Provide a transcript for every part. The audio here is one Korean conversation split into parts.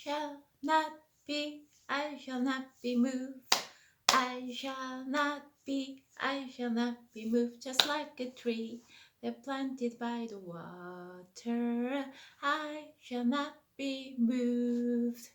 shall not be, I shall not be moved. I shall not be, I shall not be moved, just like a tree that planted by the water. I shall not be moved.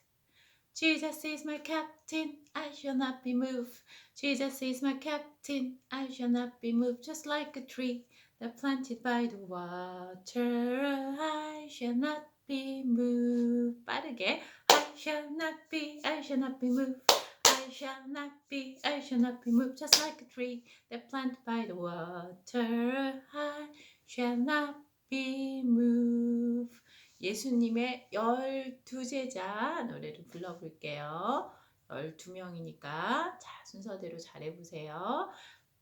Jesus is my captain, I shall not be moved. Jesus is my captain, I shall not be moved, just like a tree that planted by the water. I shall not be moved. 빠르게. I shall not be, I shall not be moved. I shall not be, I shall not be moved, just like a tree that planted by the water. I shall not be moved. 예수님의 12제자 노래를 불러볼게요. 12명이니까 자, 순서대로 잘해보세요.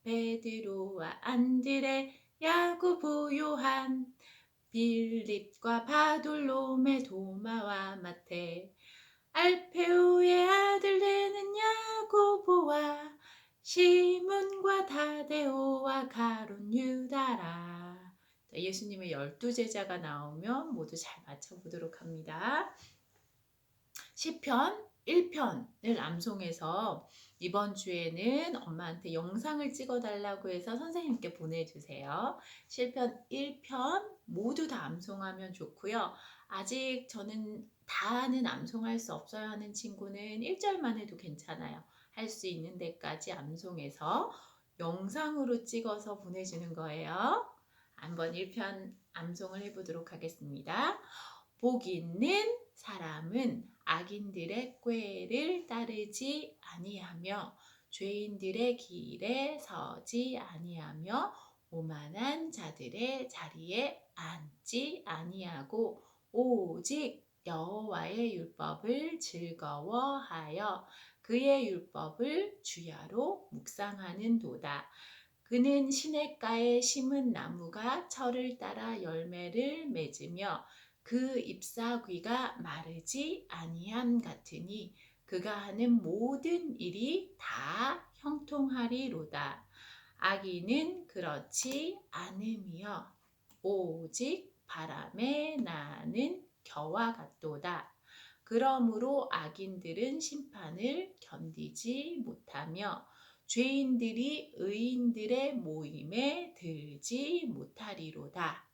베드로와 안드레, 야고보, 요한, 빌립과 바돌로메, 도마와 마테, 알페오의 아들 되는 야고보와 시몬과 타데오와 가룟 유다라. 예수님의 12제자가 나오면 모두 잘 맞춰보도록 합니다. 시편 1편을 암송해서 이번 주에는 엄마한테 영상을 찍어달라고 해서 선생님께 보내주세요. 시편 1편 모두 다 암송하면 좋고요. 아직 저는 다는 암송할 수 없어요 하는 친구는 1절만 해도 괜찮아요. 할 수 있는 데까지 암송해서 영상으로 찍어서 보내주는 거예요. 한번 1편 암송을 해보도록 하겠습니다. 복 있는 사람은 악인들의 꾀를 따르지 아니하며 죄인들의 길에 서지 아니하며 오만한 자들의 자리에 앉지 아니하고 오직 여호와의 율법을 즐거워하여 그의 율법을 주야로 묵상하는도다. 그는 시냇가에 심은 나무가 철을 따라 열매를 맺으며 그 잎사귀가 마르지 아니함 같으니 그가 하는 모든 일이 다 형통하리로다. 악인은 그렇지 않음이여 오직 바람에 나는 겨와 같도다. 그러므로 악인들은 심판을 견디지 못하며 죄인들이 의인들의 모임에 들지 못하리로다.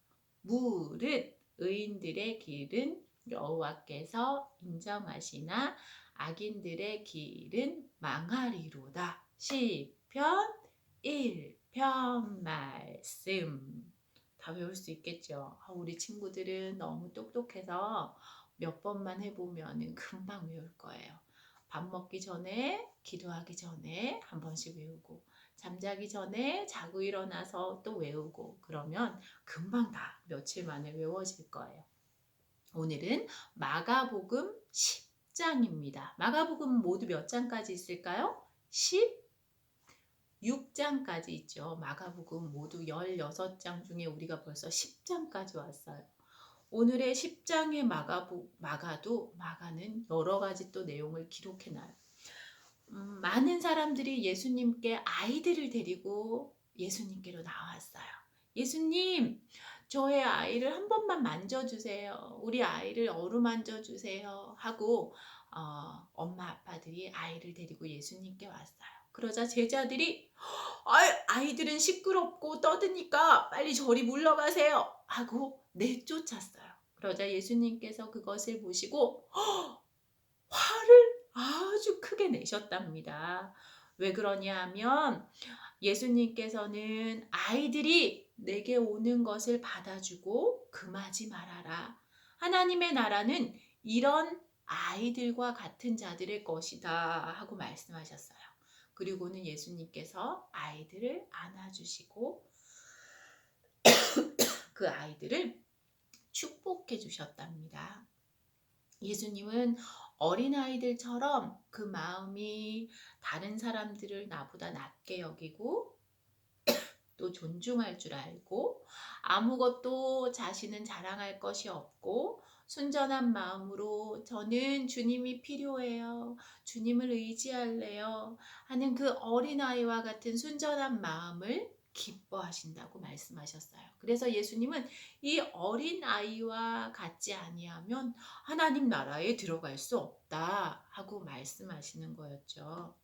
무릇 의인들의 길은 여호와께서 인정하시나 악인들의 길은 망하리로다. 시편 1편 말씀. 다 외울 수 있겠죠? 우리 친구들은 너무 똑똑해서 몇 번만 해보면 금방 외울 거예요. 밥 먹기 전에, 기도하기 전에 한 번씩 외우고 잠자기 전에 자고 일어나서 또 외우고 그러면 금방 다 며칠 만에 외워질 거예요. 오늘은 마가복음 10장입니다. 마가복음 모두 몇 장까지 있을까요? 16장까지 있죠. 마가복음 모두 16장 중에 우리가 벌써 10장까지 왔어요. 오늘의 10장의 마가는 여러 가지 또 내용을 기록해놔요. 많은 사람들이 예수님께 아이들을 데리고 예수님께로 나왔어요. 예수님, 저의 아이를 한 번만 만져주세요. 우리 아이를 어루만져 주세요. 하고 엄마 아빠들이 아이를 데리고 예수님께 왔어요. 그러자 제자들이 아이들은 시끄럽고 떠드니까 빨리 저리 물러가세요 하고 내쫓았어요. 그러자 예수님께서 그것을 보시고 화를 아주 크게 내셨답니다. 왜 그러냐 하면 예수님께서는 아이들이 내게 오는 것을 받아주고 금하지 말아라. 하나님의 나라는 이런 아이들과 같은 자들의 것이다 하고 말씀하셨어요. 그리고는 예수님께서 아이들을 안아주시고 그 아이들을 축복해 주셨답니다. 예수님은 어린아이들처럼 그 마음이 다른 사람들을 나보다 낮게 여기고 또 존중할 줄 알고 아무것도 자신은 자랑할 것이 없고 순전한 마음으로 저는 주님이 필요해요. 주님을 의지할래요. 하는 그 어린아이와 같은 순전한 마음을 기뻐하신다고 말씀하셨어요. 그래서 예수님은 이 어린 아이와 같지 아니하면 하나님 나라에 들어갈 수 없다 하고 말씀하시는 거였죠.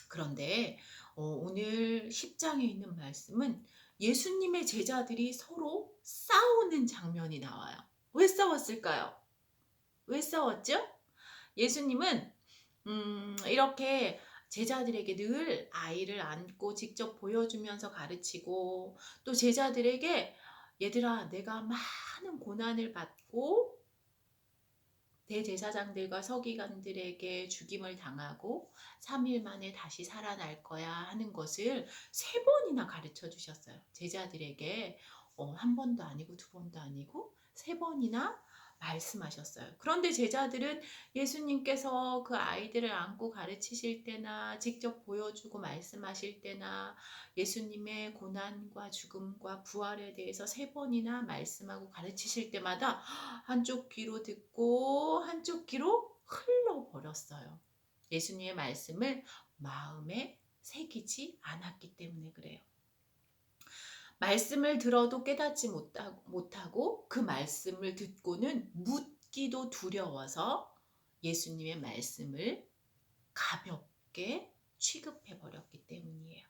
그런데 오늘 10장에 있는 말씀은 예수님의 제자들이 서로 싸우는 장면이 나와요. 왜 싸웠을까요? 왜 싸웠죠? 예수님은 이렇게 제자들에게 늘 아이를 안고 직접 보여주면서 가르치고, 또 제자들에게 얘들아, 내가 많은 고난을 받고 대제사장들과 서기관들에게 죽임을 당하고 3일 만에 다시 살아날 거야 하는 것을 3번이나 가르쳐 주셨어요. 제자들에게 한 번도 아니고 두 번도 아니고 3번이나 말씀하셨어요. 그런데 제자들은 예수님께서 그 아이들을 안고 가르치실 때나 직접 보여주고 말씀하실 때나 예수님의 고난과 죽음과 부활에 대해서 3번이나 말씀하고 가르치실 때마다 한쪽 귀로 듣고 한쪽 귀로 흘러버렸어요. 예수님의 말씀을 마음에 새기지 않았기 때문에 그래요. 말씀을 들어도 깨닫지 못하고 그 말씀을 듣고는 묻기도 두려워서 예수님의 말씀을 가볍게 취급해 버렸기 때문이에요.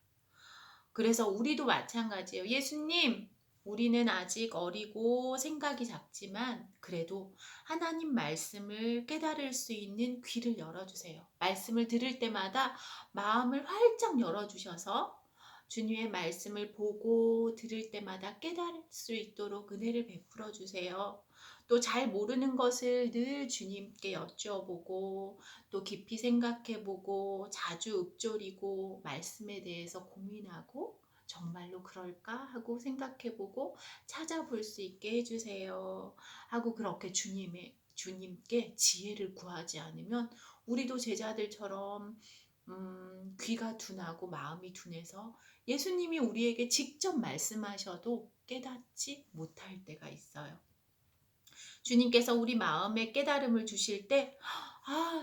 그래서 우리도 마찬가지예요. 예수님, 우리는 아직 어리고 생각이 작지만 그래도 하나님 말씀을 깨달을 수 있는 귀를 열어주세요. 말씀을 들을 때마다 마음을 활짝 열어주셔서 주님의 말씀을 보고 들을 때마다 깨달을 수 있도록 은혜를 베풀어 주세요. 또 잘 모르는 것을 늘 주님께 여쭤보고 또 깊이 생각해보고 자주 읊조리고 말씀에 대해서 고민하고 정말로 그럴까 하고 생각해보고 찾아볼 수 있게 해주세요 하고 그렇게 주님께 지혜를 구하지 않으면 우리도 제자들처럼 귀가 둔하고 마음이 둔해서 예수님이 우리에게 직접 말씀하셔도 깨닫지 못할 때가 있어요. 주님께서 우리 마음에 깨달음을 주실 때,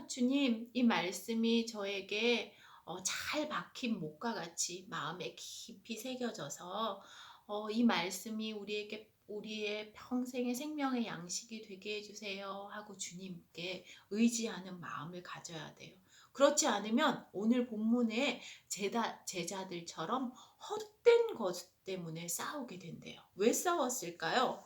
주님, 이 말씀이 저에게 잘 박힌 목과 같이 마음에 깊이 새겨져서 이 말씀이 우리의 평생의 생명의 양식이 되게 해주세요 하고 주님께 의지하는 마음을 가져야 돼요. 그렇지 않으면 오늘 본문에 제자들처럼 헛된 것 때문에 싸우게 된대요. 왜 싸웠을까요?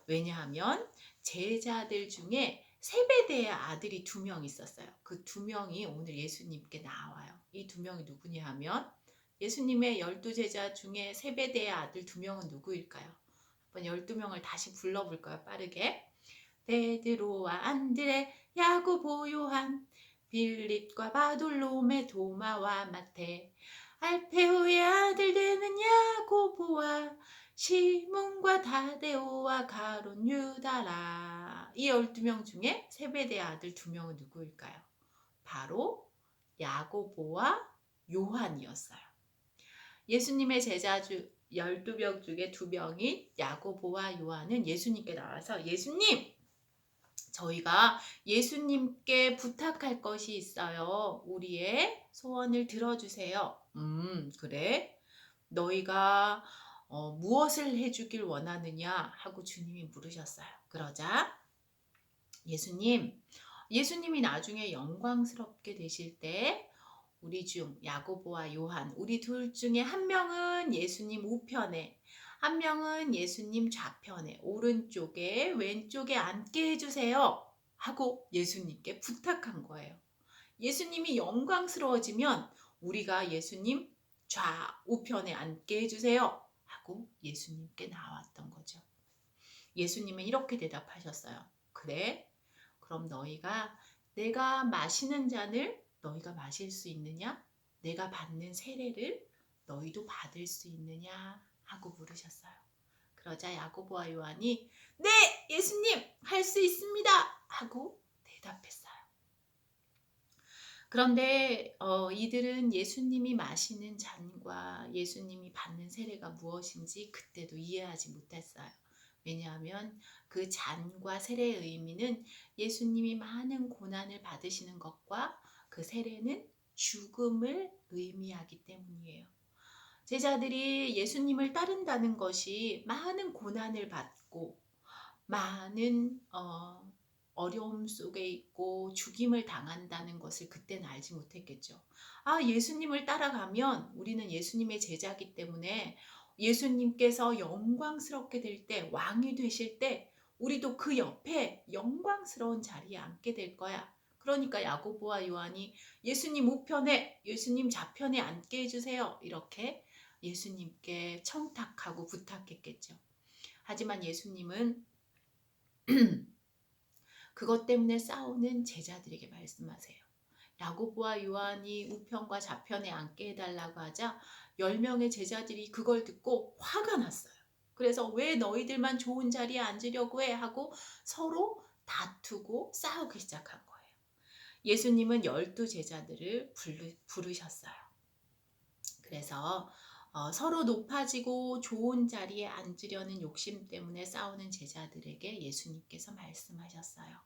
왜냐하면 제자들 중에 세베대의 아들이 2명 있었어요. 그 2명이 오늘 예수님께 나와요. 이 2명이 누구냐 하면 예수님의 12제자 중에 세베대의 아들 2명은 누구일까요? 한번 12명을 다시 불러볼까요? 빠르게. 베드로와 안드레, 야고보, 요한, 빌립과 바돌로메, 도마와 마테, 알페오의 아들 되는 야고보와 시몬과 다데오와 가론, 유다라. 이 12명 중에 세베대의 아들 2명은 누구일까요? 바로 야고보와 요한이었어요. 예수님의 제자 12명 중에 2명인 야고보와 요한은 예수님께 나와서 예수님! 저희가 예수님께 부탁할 것이 있어요. 우리의 소원을 들어주세요. 그래? 너희가 무엇을 해주길 원하느냐 하고 주님이 물으셨어요. 그러자 예수님이 나중에 영광스럽게 되실 때 우리 중 야고보와 요한, 우리 둘 중에 한 명은 예수님 우편에, 한 명은 예수님 좌편에, 오른쪽에 왼쪽에 앉게 해주세요 하고 예수님께 부탁한 거예요. 예수님이 영광스러워지면 우리가 예수님 좌우편에 앉게 해주세요 하고 예수님께 나왔던 거죠. 예수님은 이렇게 대답하셨어요. 그래? 그럼 너희가 내가 마시는 잔을 너희가 마실 수 있느냐? 내가 받는 세례를 너희도 받을 수 있느냐? 하고 물으셨어요. 그러자 야고보와 요한이 네! 예수님! 할 수 있습니다! 하고 대답했어요. 그런데 이들은 예수님이 마시는 잔과 예수님이 받는 세례가 무엇인지 그때도 이해하지 못했어요. 왜냐하면 그 잔과 세례의 의미는 예수님이 많은 고난을 받으시는 것과 그 세례는 죽음을 의미하기 때문이에요. 제자들이 예수님을 따른다는 것이 많은 고난을 받고 많은 어려움 속에 있고 죽임을 당한다는 것을 그때는 알지 못했겠죠. 아, 예수님을 따라가면 우리는 예수님의 제자이기 때문에 예수님께서 영광스럽게 될 때, 왕이 되실 때 우리도 그 옆에 영광스러운 자리에 앉게 될 거야. 그러니까 야고보와 요한이 예수님 우편에, 예수님 좌편에 앉게 해주세요, 이렇게 예수님께 청탁하고 부탁했겠죠. 하지만 예수님은 그것 때문에 싸우는 제자들에게 말씀하세요. 야고보와 요한이 우편과 좌편에 앉게 해달라고 하자 10명의 제자들이 그걸 듣고 화가 났어요. 그래서 왜 너희들만 좋은 자리에 앉으려고 해? 하고 서로 다투고 싸우기 시작한 거예요. 예수님은 12 제자들을 부르셨어요. 그래서 서로 높아지고 좋은 자리에 앉으려는 욕심 때문에 싸우는 제자들에게 예수님께서 말씀하셨어요.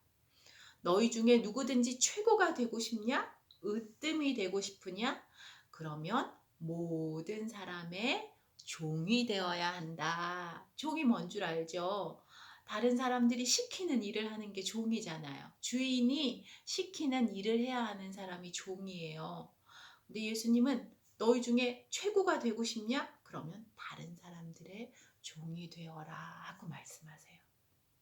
너희 중에 누구든지 최고가 되고 싶냐? 으뜸이 되고 싶으냐? 그러면 모든 사람의 종이 되어야 한다. 종이 뭔 줄 알죠? 다른 사람들이 시키는 일을 하는 게 종이잖아요. 주인이 시키는 일을 해야 하는 사람이 종이에요. 근데 예수님은 너희 중에 최고가 되고 싶냐? 그러면 다른 사람들의 종이 되어라 하고 말씀하세요.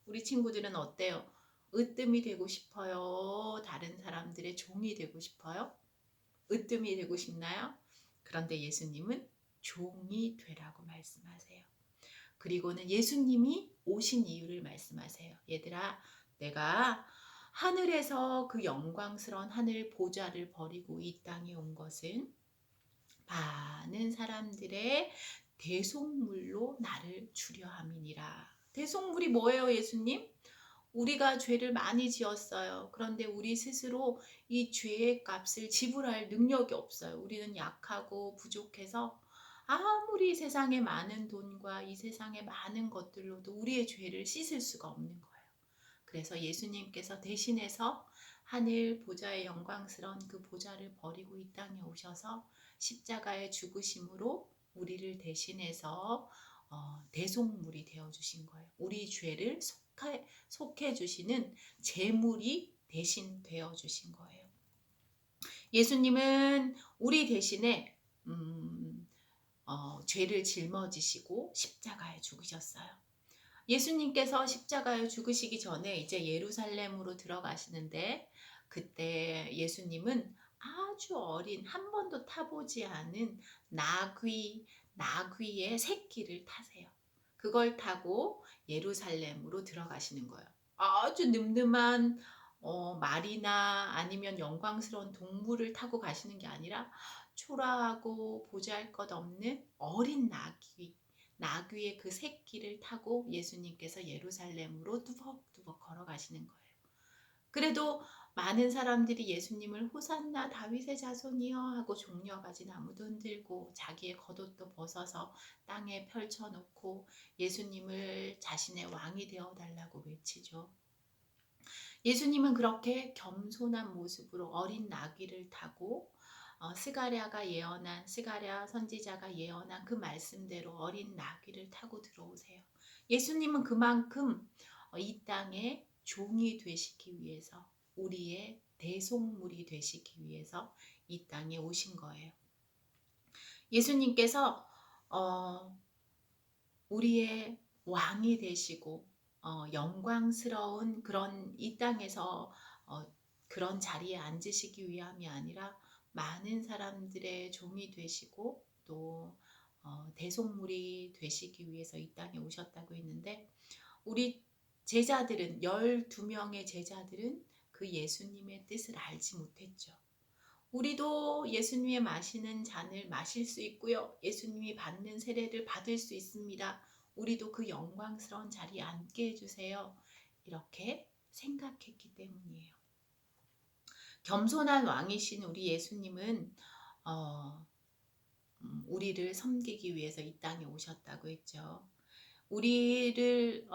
우리 친구들은 어때요? 으뜸이 되고 싶어요? 다른 사람들의 종이 되고 싶어요? 으뜸이 되고 싶나요? 그런데 예수님은 종이 되라고 말씀하세요. 그리고는 예수님이 오신 이유를 말씀하세요. 얘들아, 내가 하늘에서 그 영광스러운 하늘 보좌를 버리고 이 땅에 온 것은 많은 사람들의 대속물로 나를 주려 함이니라. 대속물이 뭐예요, 예수님? 우리가 죄를 많이 지었어요. 그런데 우리 스스로 이 죄의 값을 지불할 능력이 없어요. 우리는 약하고 부족해서 아무리 세상에 많은 돈과 이 세상에 많은 것들로도 우리의 죄를 씻을 수가 없는 거예요. 그래서 예수님께서 대신해서 하늘 보좌의 영광스러운 그 보좌를 버리고 이 땅에 오셔서 십자가의 죽으심으로 우리를 대신해서 대속물이 되어주신 거예요. 우리 죄를 속해주시는 제물이 대신 되어주신 거예요. 예수님은 우리 대신에 죄를 짊어지시고 십자가에 죽으셨어요. 예수님께서 십자가에 죽으시기 전에 이제 예루살렘으로 들어가시는데 그때 예수님은 아주 어린 한 번도 타보지 않은 나귀의 새끼를 타세요. 그걸 타고 예루살렘으로 들어가시는 거예요. 아주 늠름한 말이나 아니면 영광스러운 동물을 타고 가시는 게 아니라 초라하고 보잘것없는 어린 나귀의 그 새끼를 타고 예수님께서 예루살렘으로 뚜벅뚜벅 걸어가시는 거예요. 그래도 많은 사람들이 예수님을 호산나 다윗의 자손이여 하고 종려가지 나무도 흔들고 자기의 겉옷도 벗어서 땅에 펼쳐놓고 예수님을 자신의 왕이 되어달라고 외치죠. 예수님은 그렇게 겸손한 모습으로 어린 나귀를 타고 스가랴 선지자가 예언한 그 말씀대로 어린 나귀를 타고 들어오세요. 예수님은 그만큼 이 땅에 종이 되시기 위해서 우리의 대속물이 되시기 위해서 이 땅에 오신 거예요. 예수님께서 우리의 왕이 되시고 영광스러운 그런 이 땅에서 그런 자리에 앉으시기 위함이 아니라 많은 사람들의 종이 되시고 또 대속물이 되시기 위해서 이 땅에 오셨다고 했는데 우리 제자들은 12명의 제자들은 그 예수님의 뜻을 알지 못했죠. 우리도 예수님이 마시는 잔을 마실 수 있고요. 예수님이 받는 세례를 받을 수 있습니다. 우리도 그 영광스러운 자리에 앉게 해주세요. 이렇게 생각했기 때문이에요. 겸손한 왕이신 우리 예수님은 우리를 섬기기 위해서 이 땅에 오셨다고 했죠. 우리를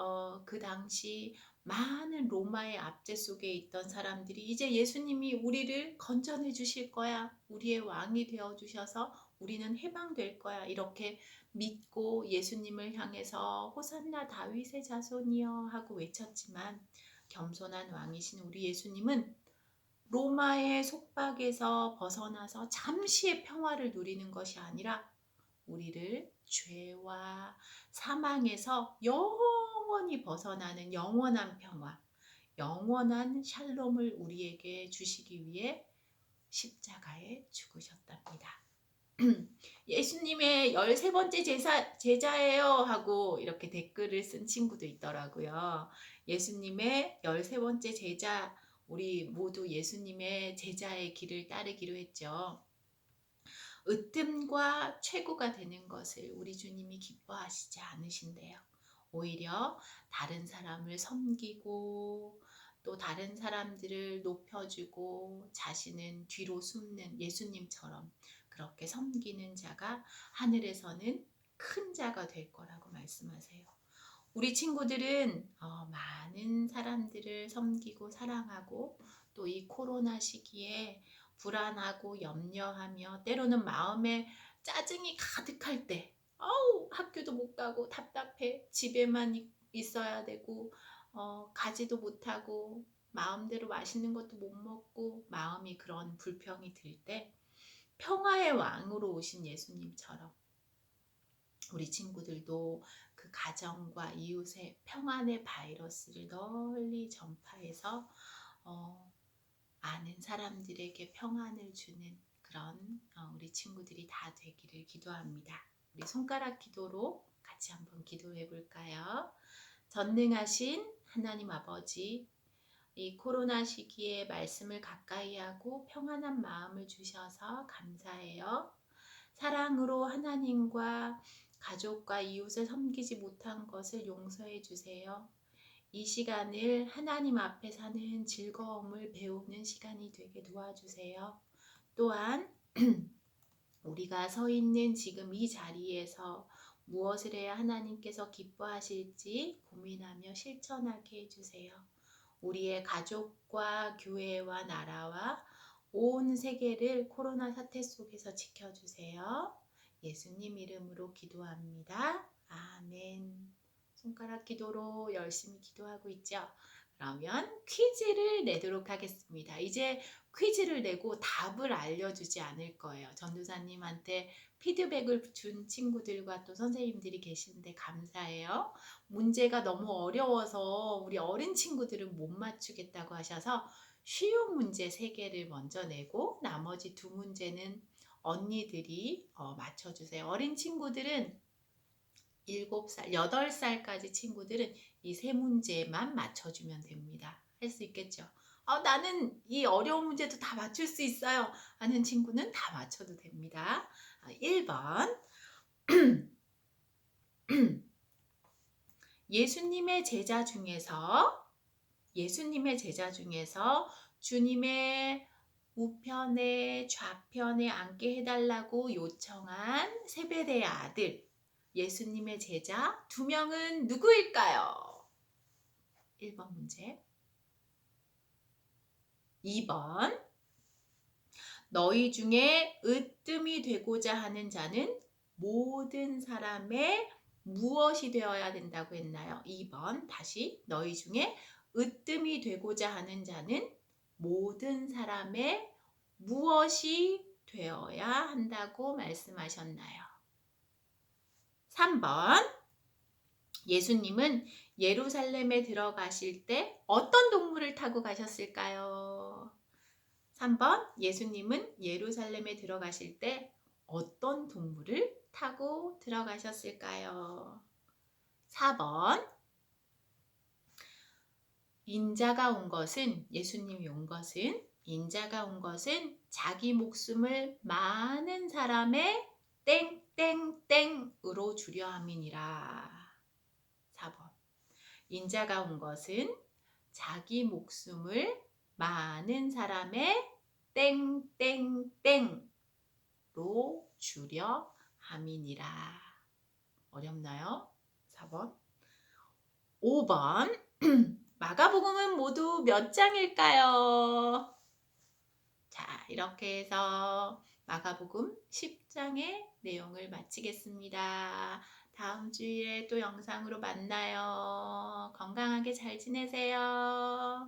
그 당시 많은 로마의 압제 속에 있던 사람들이 이제 예수님이 우리를 건져내 주실 거야. 우리의 왕이 되어 주셔서 우리는 해방될 거야. 이렇게 믿고 예수님을 향해서 호산나 다윗의 자손이여 하고 외쳤지만 겸손한 왕이신 우리 예수님은 로마의 속박에서 벗어나서 잠시의 평화를 누리는 것이 아니라 우리를 죄와 사망에서 영원히 벗어나는 영원한 평화, 영원한 샬롬을 우리에게 주시기 위해 십자가에 죽으셨답니다. 예수님의 13번째 제자예요 하고 이렇게 댓글을 쓴 친구도 있더라고요. 예수님의 13번째 제자, 우리 모두 예수님의 제자의 길을 따르기로 했죠. 으뜸과 최고가 되는 것을 우리 주님이 기뻐하시지 않으신대요. 오히려 다른 사람을 섬기고 또 다른 사람들을 높여주고 자신은 뒤로 숨는 예수님처럼 그렇게 섬기는 자가 하늘에서는 큰 자가 될 거라고 말씀하세요. 우리 친구들은 많은 사람들을 섬기고 사랑하고 또 이 코로나 시기에 불안하고 염려하며 때로는 마음에 짜증이 가득할 때 학교도 못 가고 답답해 집에만 있어야 되고 가지도 못하고 마음대로 맛있는 것도 못 먹고 마음이 그런 불평이 들 때 평화의 왕으로 오신 예수님처럼 우리 친구들도 그 가정과 이웃의 평안의 바이러스를 널리 전파해서 아는 사람들에게 평안을 주는 그런 우리 친구들이 다 되기를 기도합니다. 우리 손가락 기도로 같이 한번 기도해 볼까요? 전능하신 하나님 아버지, 이 코로나 시기에 말씀을 가까이 하고 평안한 마음을 주셔서 감사해요. 사랑으로 하나님과 가족과 이웃을 섬기지 못한 것을 용서해 주세요. 이 시간을 하나님 앞에 사는 즐거움을 배우는 시간이 되게 도와주세요. 또한 우리가 서 있는 지금 이 자리에서 무엇을 해야 하나님께서 기뻐하실지 고민하며 실천하게 해주세요. 우리의 가족과 교회와 나라와 온 세계를 코로나 사태 속에서 지켜주세요. 예수님 이름으로 기도합니다. 아멘. 손가락 기도로 열심히 기도하고 있죠. 그러면 퀴즈를 내도록 하겠습니다. 이제 퀴즈를 내고 답을 알려주지 않을 거예요. 전도사님한테 피드백을 준 친구들과 또 선생님들이 계시는데 감사해요. 문제가 너무 어려워서 우리 어린 친구들은 못 맞추겠다고 하셔서 쉬운 문제 3개를 먼저 내고 나머지 2문제는 언니들이 맞춰주세요. 어린 친구들은 7살, 8살까지 친구들은 이 3문제만 맞춰주면 됩니다. 할 수 있겠죠? 나는 이 어려운 문제도 다 맞출 수 있어요 하는 친구는 다 맞춰도 됩니다. 1번 예수님의 제자 중에서 주님의 우편에 좌편에 앉게 해달라고 요청한 세베대의 아들 예수님의 제자 2명은 누구일까요? 1번 문제. 2번 너희 중에 으뜸이 되고자 하는 자는 모든 사람의 무엇이 되어야 된다고 했나요? 2번 다시 너희 중에 으뜸이 되고자 하는 자는 모든 사람의 무엇이 되어야 한다고 말씀하셨나요? 3번 예수님은 예루살렘에 들어가실 때 어떤 동물을 타고 가셨을까요? 3번 예수님은 예루살렘에 들어가실 때 어떤 동물을 타고 들어가셨을까요? 4번 예수님이 온 것은 인자가 온 것은 자기 목숨을 많은 사람의 땡땡땡으로 주려 함이니라. 4번 인자가 온 것은 자기 목숨을 많은 사람의 땡땡땡로 주려 함이니라. 어렵나요? 4번. 5번 마가복음은 모두 몇 장일까요? 자, 이렇게 해서 마가복음 10장의 내용을 마치겠습니다. 다음 주일에 또 영상으로 만나요. 건강하게 잘 지내세요.